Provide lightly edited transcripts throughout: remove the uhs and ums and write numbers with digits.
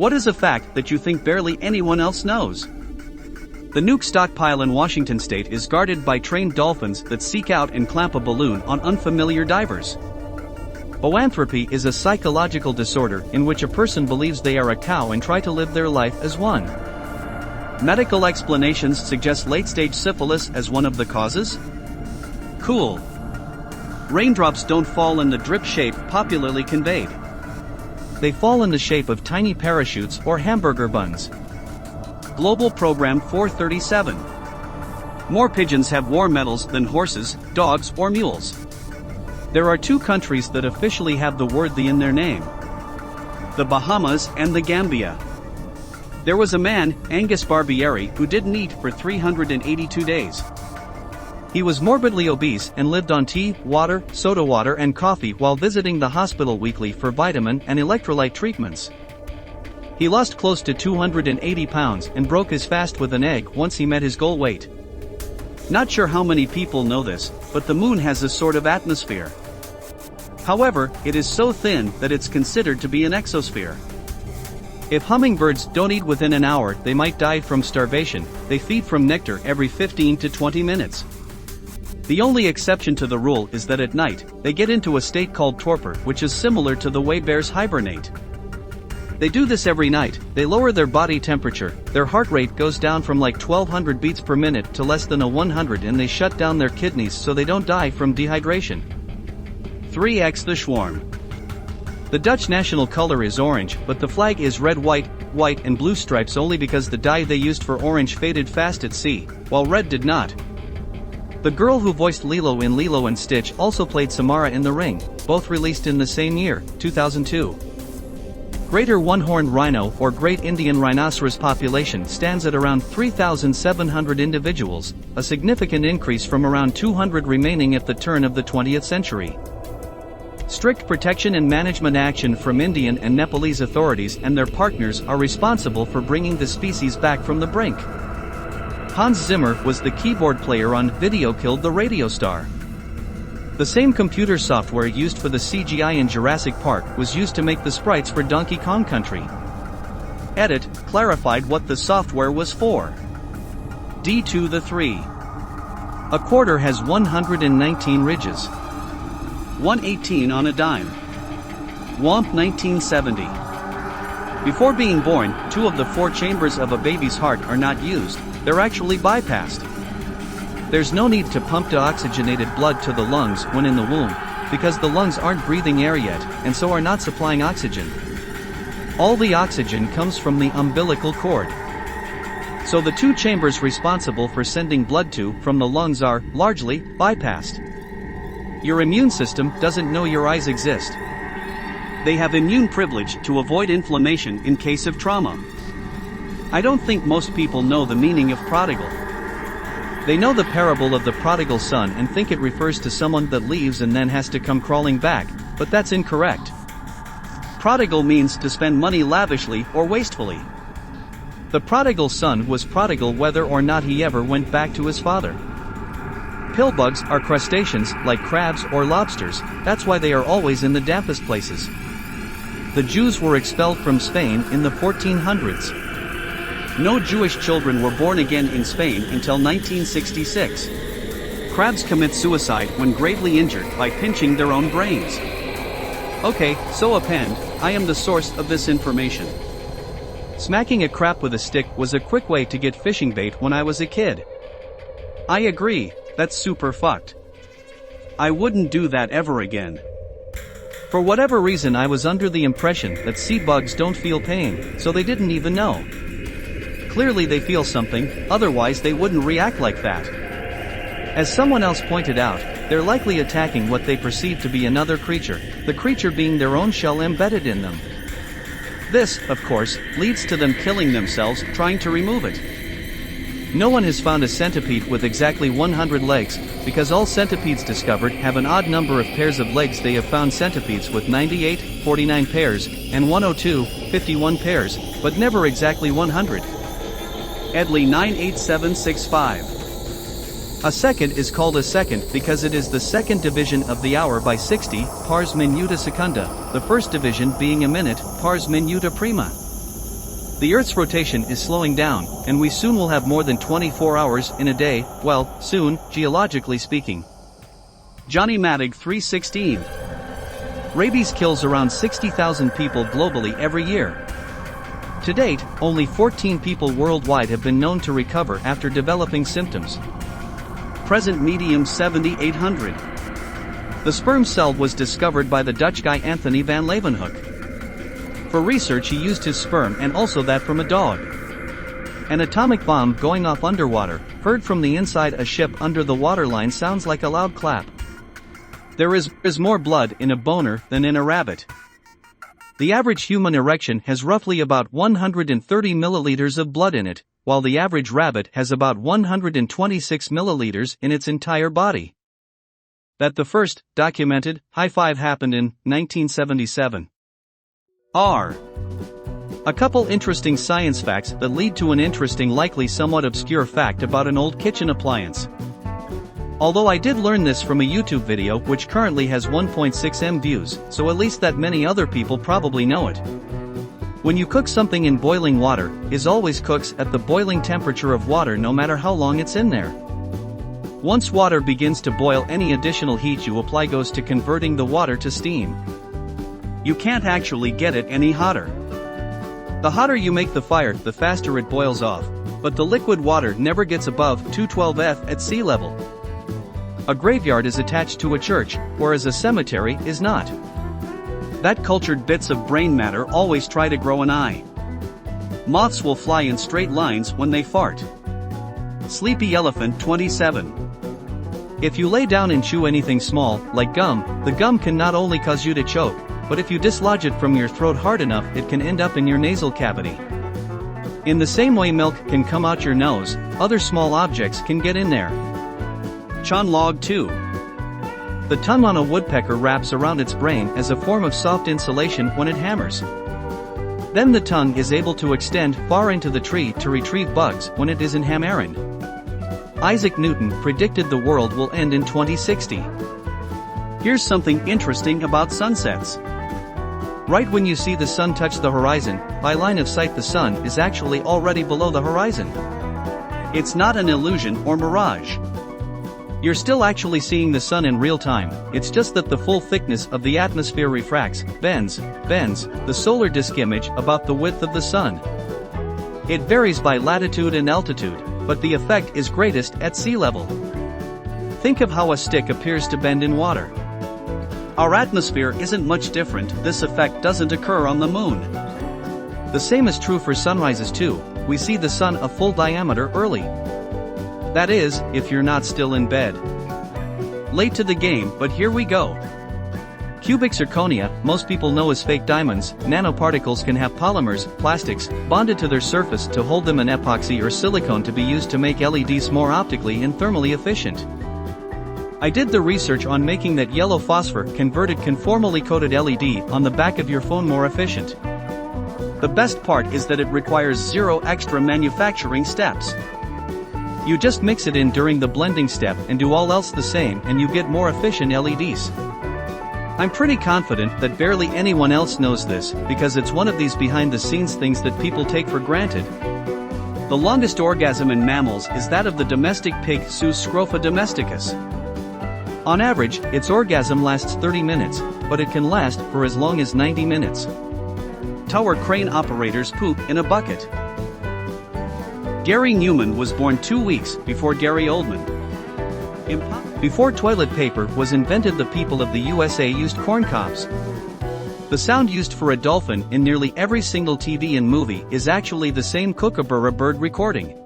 What is a fact that you think barely anyone else knows? The nuke stockpile in Washington state is guarded by trained dolphins that seek out and clamp a balloon on unfamiliar divers. Boanthropy is a psychological disorder in which a person believes they are a cow and try to live their life as one. Medical explanations suggest late-stage syphilis as one of the causes? Cool. Raindrops don't fall in the drip shape popularly conveyed. They fall in the shape of tiny parachutes or hamburger buns. Global Program 437. More pigeons have war medals than horses, dogs, or mules. There are two countries that officially have the word "the" in their name: the Bahamas and the Gambia. There was a man, Angus Barbieri, who didn't eat for 382 days. He was morbidly obese and lived on tea, water, soda water and coffee while visiting the hospital weekly for vitamin and electrolyte treatments. He lost close to 280 pounds and broke his fast with an egg once he met his goal weight. Not sure how many people know this, but the moon has a sort of atmosphere. However, it is so thin that it's considered to be an exosphere. If hummingbirds don't eat within an hour, they might die from starvation. They feed from nectar every 15 to 20 minutes. The only exception to the rule is that at night, they get into a state called torpor, which is similar to the way bears hibernate. They do this every night. They lower their body temperature, their heart rate goes down from like 1200 beats per minute to less than a 100, and they shut down their kidneys so they don't die from dehydration. 3x the swarm. The Dutch national color is orange, but the flag is red, white and blue stripes only because the dye they used for orange faded fast at sea, while red did not. The girl who voiced Lilo in Lilo and Stitch also played Samara in The Ring, both released in the same year, 2002. Greater one-horned rhino or Great Indian rhinoceros population stands at around 3,700 individuals, a significant increase from around 200 remaining at the turn of the 20th century. Strict protection and management action from Indian and Nepalese authorities and their partners are responsible for bringing the species back from the brink. Hans Zimmer was the keyboard player on Video Killed the Radio Star. The same computer software used for the CGI in Jurassic Park was used to make the sprites for Donkey Kong Country. Edit clarified what the software was for. D to the 3. A quarter has 119 ridges. 118 on a dime. Womp 1970. Before being born, 2 of the 4 chambers of a baby's heart are not used, they're actually bypassed. There's no need to pump deoxygenated blood to the lungs when in the womb, because the lungs aren't breathing air yet, and so are not supplying oxygen. All the oxygen comes from the umbilical cord. So the 2 chambers responsible for sending blood to from the lungs are, largely, bypassed. Your immune system doesn't know your eyes exist. They have immune privilege to avoid inflammation in case of trauma. I don't think most people know the meaning of prodigal. They know the parable of the prodigal son and think it refers to someone that leaves and then has to come crawling back, but that's incorrect. Prodigal means to spend money lavishly or wastefully. The prodigal son was prodigal whether or not he ever went back to his father. Pillbugs are crustaceans, like crabs or lobsters, that's why they are always in the dampest places. The Jews were expelled from Spain in the 1400s. No Jewish children were born again in Spain until 1966. Crabs commit suicide when gravely injured by pinching their own brains. Okay, so append, I am the source of this information. Smacking a crab with a stick was a quick way to get fishing bait when I was a kid. I agree, that's super fucked. I wouldn't do that ever again. For whatever reason, I was under the impression that sea bugs don't feel pain, so they didn't even know. Clearly they feel something, otherwise they wouldn't react like that. As someone else pointed out, they're likely attacking what they perceive to be another creature, the creature being their own shell embedded in them. This, of course, leads to them killing themselves trying to remove it. No one has found a centipede with exactly 100 legs, because all centipedes discovered have an odd number of pairs of legs. They have found centipedes with 98, 49 pairs, and 102, 51 pairs, but never exactly 100. Edley 98765. A second is called a second because it is the second division of the hour by 60, pars minuta secunda, the first division being a minute, pars minuta prima. The Earth's rotation is slowing down, and we soon will have more than 24 hours in a day, well, soon, geologically speaking. Johnny Madig 316. Rabies kills around 60,000 people globally every year. To date, only 14 people worldwide have been known to recover after developing symptoms. Present medium 7800. The sperm cell was discovered by the Dutch guy Anthony van Leeuwenhoek. For research he used his sperm and also that from a dog. An atomic bomb going off underwater, heard from the inside a ship under the waterline sounds like a loud clap. There is more blood in a boner than in a rabbit. The average human erection has roughly about 130 milliliters of blood in it, while the average rabbit has about 126 milliliters in its entire body. That the first documented high five happened in 1977. A couple interesting science facts that lead to an interesting, likely somewhat obscure fact about an old kitchen appliance. Although I did learn this from a YouTube video which currently has 1.6 million views, so at least that many other people probably know it. When you cook something in boiling water, it always cooks at the boiling temperature of water no matter how long it's in there. Once water begins to boil, any additional heat you apply goes to converting the water to steam. You can't actually get it any hotter. The hotter you make the fire, the faster it boils off, but the liquid water never gets above 212 F at sea level. A graveyard is attached to a church, whereas a cemetery is not. That cultured bits of brain matter always try to grow an eye. Moths will fly in straight lines when they fart. Sleepy Elephant 27. If you lay down and chew anything small, like gum, the gum can not only cause you to choke, but if you dislodge it from your throat hard enough, it can end up in your nasal cavity. In the same way milk can come out your nose, other small objects can get in there. Chon Log 2. The tongue on a woodpecker wraps around its brain as a form of soft insulation when it hammers. Then the tongue is able to extend far into the tree to retrieve bugs when it is in hammering. Isaac Newton predicted the world will end in 2060. Here's something interesting about sunsets. Right when you see the sun touch the horizon, by line of sight the sun is actually already below the horizon. It's not an illusion or mirage. You're still actually seeing the sun in real time, it's just that the full thickness of the atmosphere refracts, bends the solar disk image about the width of the sun. It varies by latitude and altitude, but the effect is greatest at sea level. Think of how a stick appears to bend in water. Our atmosphere isn't much different, this effect doesn't occur on the moon. The same is true for sunrises too, we see the sun a full diameter early. That is, if you're not still in bed. Late to the game, but here we go. Cubic zirconia, most people know as fake diamonds, nanoparticles can have polymers, plastics, bonded to their surface to hold them, in epoxy or silicone to be used to make LEDs more optically and thermally efficient. I did the research on making that yellow phosphor converted conformally coated LED on the back of your phone more efficient. The best part is that it requires 0 extra manufacturing steps. You just mix it in during the blending step and do all else the same and you get more efficient LEDs. I'm pretty confident that barely anyone else knows this, because it's one of these behind the scenes things that people take for granted. The longest orgasm in mammals is that of the domestic pig Sus scrofa domesticus. On average, its orgasm lasts 30 minutes, but it can last for as long as 90 minutes. Tower crane operators poop in a bucket. Gary Newman was born 2 weeks before Gary Oldman. Before toilet paper was invented, the people of the USA used corn cobs. The sound used for a dolphin in nearly every single TV and movie is actually the same kookaburra bird recording.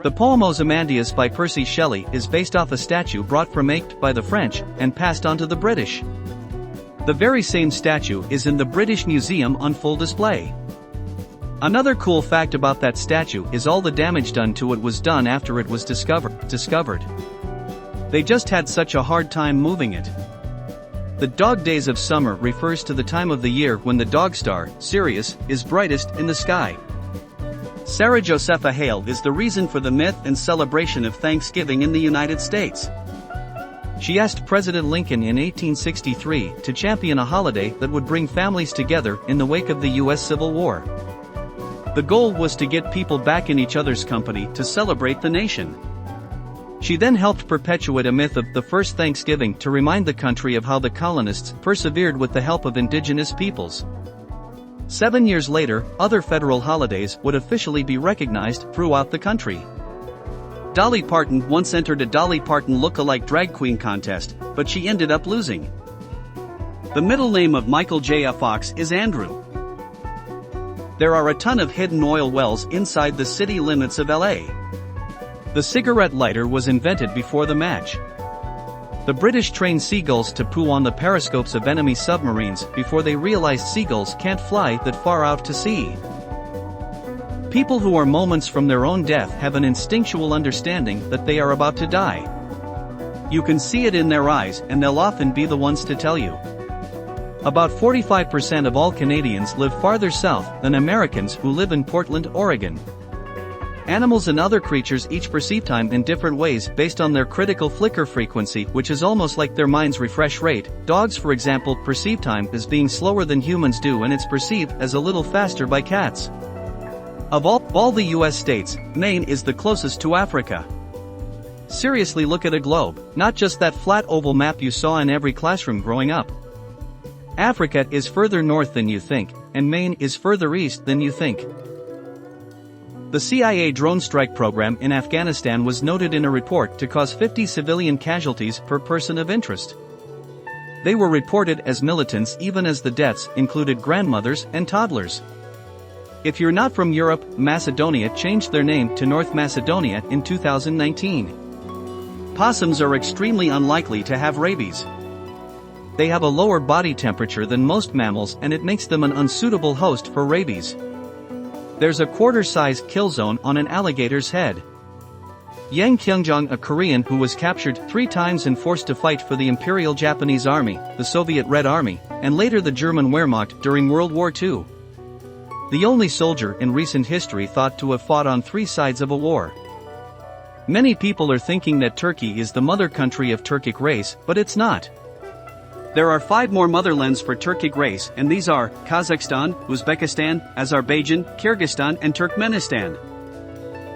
The poem Ozymandias by Percy Shelley is based off a statue brought from Aix by the French and passed on to the British. The very same statue is in the British Museum on full display. Another cool fact about that statue is all the damage done to it was done after it was discovered. They just had such a hard time moving it. The dog days of summer refers to the time of the year when the dog star, Sirius, is brightest in the sky. Sarah Josepha Hale is the reason for the myth and celebration of Thanksgiving in the United States. She asked President Lincoln in 1863 to champion a holiday that would bring families together in the wake of the U.S. Civil War. The goal was to get people back in each other's company to celebrate the nation. She then helped perpetuate a myth of the first Thanksgiving to remind the country of how the colonists persevered with the help of indigenous peoples. 7 years later, other federal holidays would officially be recognized throughout the country. Dolly Parton once entered a Dolly Parton look-alike drag queen contest, but she ended up losing. The middle name of Michael J. Fox is Andrew. There are a ton of hidden oil wells inside the city limits of LA. The cigarette lighter was invented before the match. The British trained seagulls to poo on the periscopes of enemy submarines before they realized seagulls can't fly that far out to sea. People who are moments from their own death have an instinctual understanding that they are about to die. You can see it in their eyes, and they'll often be the ones to tell you. About 45% of all Canadians live farther south than Americans who live in Portland, Oregon. Animals and other creatures each perceive time in different ways based on their critical flicker frequency, which is almost like their mind's refresh rate. Dogs, for example, perceive time as being slower than humans do, and it's perceived as a little faster by cats. Of all the US states, Maine is the closest to Africa. Seriously, look at a globe, not just that flat oval map you saw in every classroom growing up. Africa is further north than you think, and Maine is further east than you think. The CIA drone strike program in Afghanistan was noted in a report to cause 50 civilian casualties per person of interest. They were reported as militants even as the deaths included grandmothers and toddlers. If you're not from Europe, Macedonia changed their name to North Macedonia in 2019. Possums are extremely unlikely to have rabies. They have a lower body temperature than most mammals, and it makes them an unsuitable host for rabies. There's a quarter-size kill zone on an alligator's head. Yang Kyungjong, a Korean who was captured 3 times and forced to fight for the Imperial Japanese Army, the Soviet Red Army, and later the German Wehrmacht during World War II. The only soldier in recent history thought to have fought on 3 sides of a war. Many people are thinking that Turkey is the mother country of Turkic race, but it's not. There are 5 more motherlands for Turkic race, and these are Kazakhstan, Uzbekistan, Azerbaijan, Kyrgyzstan, and Turkmenistan.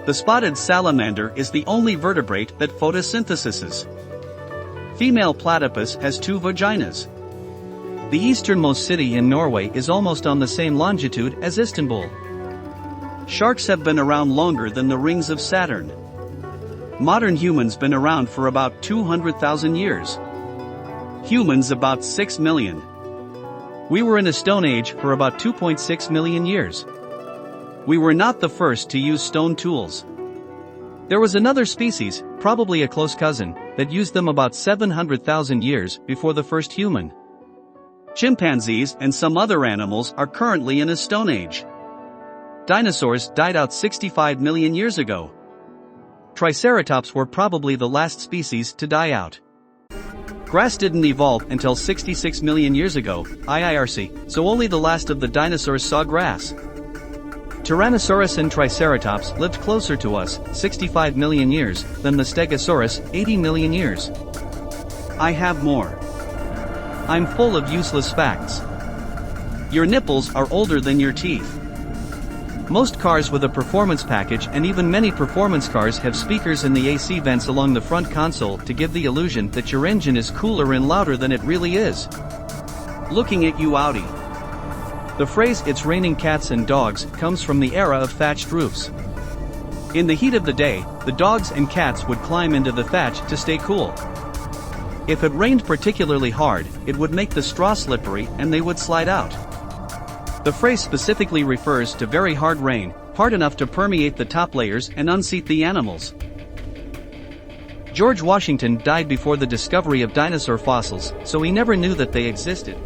The spotted salamander is the only vertebrate that photosynthesizes. Female platypus has 2 vaginas. The easternmost city in Norway is almost on the same longitude as Istanbul. Sharks have been around longer than the rings of Saturn. Modern humans been around for about 200,000 years. Humans about 6 million. We were in a stone age for about 2.6 million years. We were not the first to use stone tools. There was another species, probably a close cousin, that used them about 700,000 years before the first human. Chimpanzees and some other animals are currently in a stone age. Dinosaurs died out 65 million years ago. Triceratops were probably the last species to die out. Grass didn't evolve until 66 million years ago, IIRC, so only the last of the dinosaurs saw grass. Tyrannosaurus and Triceratops lived closer to us, 65 million years, than the Stegosaurus, 80 million years. I have more. I'm full of useless facts. Your nipples are older than your teeth. Most cars with a performance package, and even many performance cars, have speakers in the AC vents along the front console to give the illusion that your engine is cooler and louder than it really is. Looking at you, Audi. The phrase "it's raining cats and dogs" comes from the era of thatched roofs. In the heat of the day, the dogs and cats would climb into the thatch to stay cool. If it rained particularly hard, it would make the straw slippery and they would slide out. The phrase specifically refers to very hard rain, hard enough to permeate the top layers and unseat the animals. George Washington died before the discovery of dinosaur fossils, so he never knew that they existed.